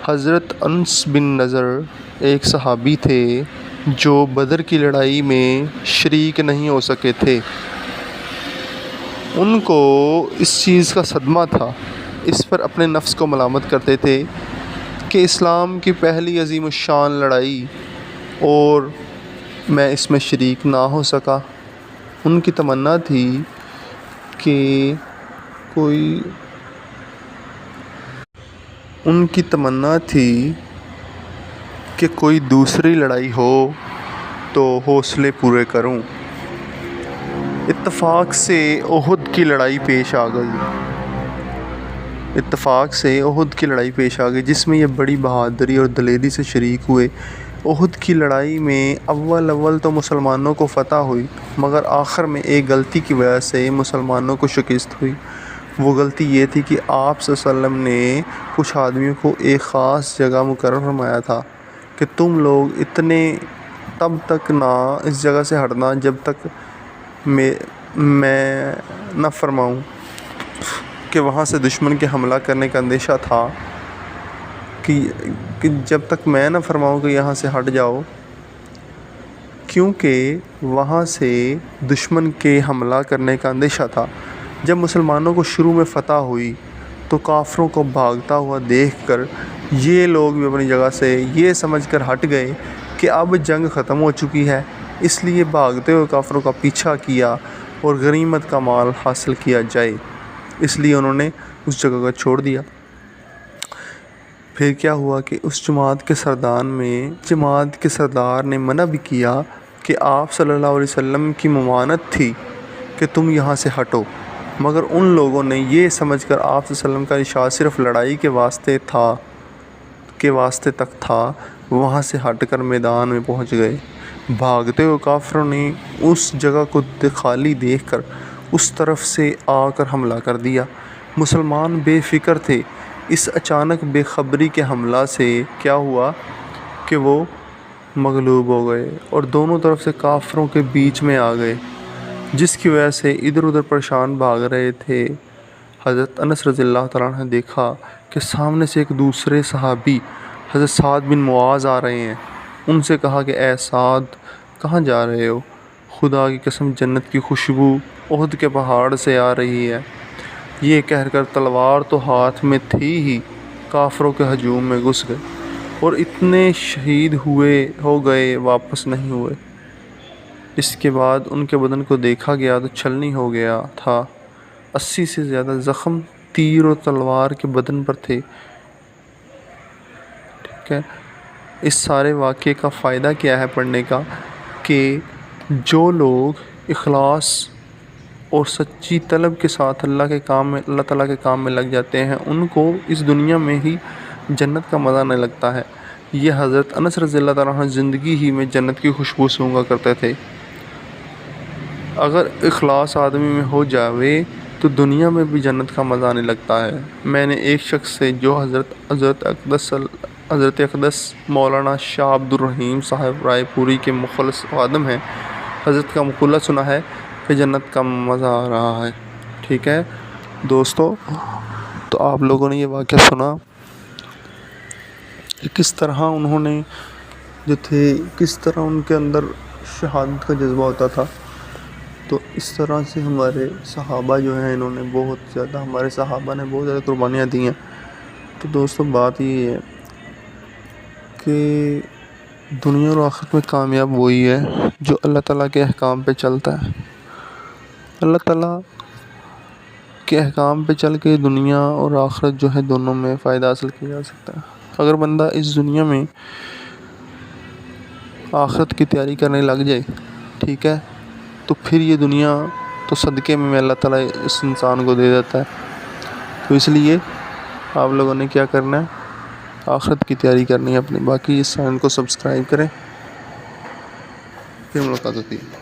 حضرت انس بن نضر ایک صحابی تھے جو بدر کی لڑائی میں شریک نہیں ہو سکے تھے۔ ان کو اس چیز کا صدمہ تھا، اس پر اپنے نفس کو ملامت کرتے تھے کہ اسلام کی پہلی عظیم الشان لڑائی اور میں اس میں شریک نہ ہو سکا۔ ان کی تمنا تھی کہ کوئی دوسری لڑائی ہو تو حوصلے پورے کروں۔ اتفاق سے احد کی لڑائی پیش آ گئی جس میں یہ بڑی بہادری اور دلیری سے شریک ہوئے۔ احد کی لڑائی میں اول تو مسلمانوں کو فتح ہوئی، مگر آخر میں ایک غلطی کی وجہ سے مسلمانوں کو شکست ہوئی۔ وہ غلطی یہ تھی کہ آپ صلی اللہ علیہ وسلم نے کچھ آدمیوں کو ایک خاص جگہ مقرر فرمایا تھا کہ تم لوگ تب تک نہ اس جگہ سے ہٹنا جب تک میں نہ فرماؤں، کہ وہاں سے دشمن کے حملہ کرنے کا اندیشہ تھا کہ جب تک میں نہ فرماؤں کہ یہاں سے ہٹ جاؤ، کیونکہ وہاں سے دشمن کے حملہ کرنے کا اندیشہ تھا۔ جب مسلمانوں کو شروع میں فتح ہوئی تو کافروں کو بھاگتا ہوا دیکھ کر یہ لوگ بھی اپنی جگہ سے یہ سمجھ کر ہٹ گئے کہ اب جنگ ختم ہو چکی ہے، اس لیے بھاگتے ہوئے کافروں کا پیچھا کیا اور غنیمت کا مال حاصل کیا جائے، اس لیے انہوں نے اس جگہ کو چھوڑ دیا۔ پھر کیا ہوا کہ اس جماعت کے سردار نے منع بھی کیا کہ آپ صلی اللہ علیہ وسلم کی ممانعت تھی کہ تم یہاں سے ہٹو، مگر ان لوگوں نے یہ سمجھ کر آپ صلی اللہ علیہ وسلم کا ارشاد صرف لڑائی کے واسطے تک تھا، وہاں سے ہٹ کر میدان میں پہنچ گئے۔ بھاگتے ہوئے کافروں نے اس جگہ کو خالی دیکھ کر اس طرف سے آ کر حملہ کر دیا۔ مسلمان بے فکر تھے۔ اس اچانک بے خبری کے حملہ سے کیا ہوا کہ وہ مغلوب ہو گئے اور دونوں طرف سے کافروں کے بیچ میں آ گئے، جس کی وجہ سے ادھر ادھر پریشان بھاگ رہے تھے۔ حضرت انس رضی اللہ تعالیٰ عنہ نے دیکھا کہ سامنے سے ایک دوسرے صحابی حضرت سعد بن معاذ آ رہے ہیں۔ ان سے کہا کہ اے سعد، کہاں جا رہے ہو؟ خدا کی قسم جنت کی خوشبو احد کے پہاڑ سے آ رہی ہے۔ یہ کہہ کر تلوار تو ہاتھ میں تھی ہی کافروں کے ہجوم میں گھس گئے اور اتنے شہید ہو گئے واپس نہیں ہوئے۔ اس کے بعد ان کے بدن کو دیکھا گیا تو چھلنی ہو گیا تھا۔ 80 سے زیادہ زخم تیر اور تلوار کے بدن پر تھے۔ ٹھیک ہے، اس سارے واقعے کا فائدہ کیا ہے پڑھنے کا، کہ جو لوگ اخلاص اور سچی طلب کے ساتھ اللہ تعالیٰ کے کام میں لگ جاتے ہیں، ان کو اس دنیا میں ہی جنت کا مزہ نہیں لگتا ہے۔ یہ حضرت انس رضی اللہ تعالیٰ عنہ زندگی ہی میں جنت کی خوشبو سونگا کرتے تھے۔ اگر اخلاص آدمی میں ہو جاوے تو دنیا میں بھی جنت کا مزہ نہیں لگتا ہے۔ میں نے ایک شخص سے جو حضرت اقدس مولانا شاہ عبد الرحیم صاحب رائے پوری کے مخلص خادم ہیں، حضرت کا مقولہ سنا ہے کہ جنت کا مزہ آ رہا ہے۔ ٹھیک ہے دوستو، تو آپ لوگوں نے یہ واقعہ سنا کہ کس طرح انہوں نے کس طرح ان کے اندر شہادت کا جذبہ ہوتا تھا۔ تو اس طرح سے ہمارے صحابہ جو ہیں ہمارے صحابہ نے بہت زیادہ قربانیاں دی ہیں۔ تو دوستو بات یہ ہے کہ دنیا اور آخرت میں کامیاب وہی ہے جو اللہ تعالیٰ کے احکام پہ چلتا ہے۔ اللہ تعالیٰ کے احکام پہ چل کے دنیا اور آخرت جو ہے دونوں میں فائدہ حاصل کیا جا سکتا ہے۔ اگر بندہ اس دنیا میں آخرت کی تیاری کرنے لگ جائے، ٹھیک ہے، تو پھر یہ دنیا تو صدقے میں اللہ تعالیٰ اس انسان کو دے دیتا ہے۔ تو اس لیے آپ لوگوں نے کیا کرنا ہے، آخرت کی تیاری کرنی ہے اپنی۔ باقی اس چینل کو سبسکرائب کریں، پھر ملاقات ہوتی ہے۔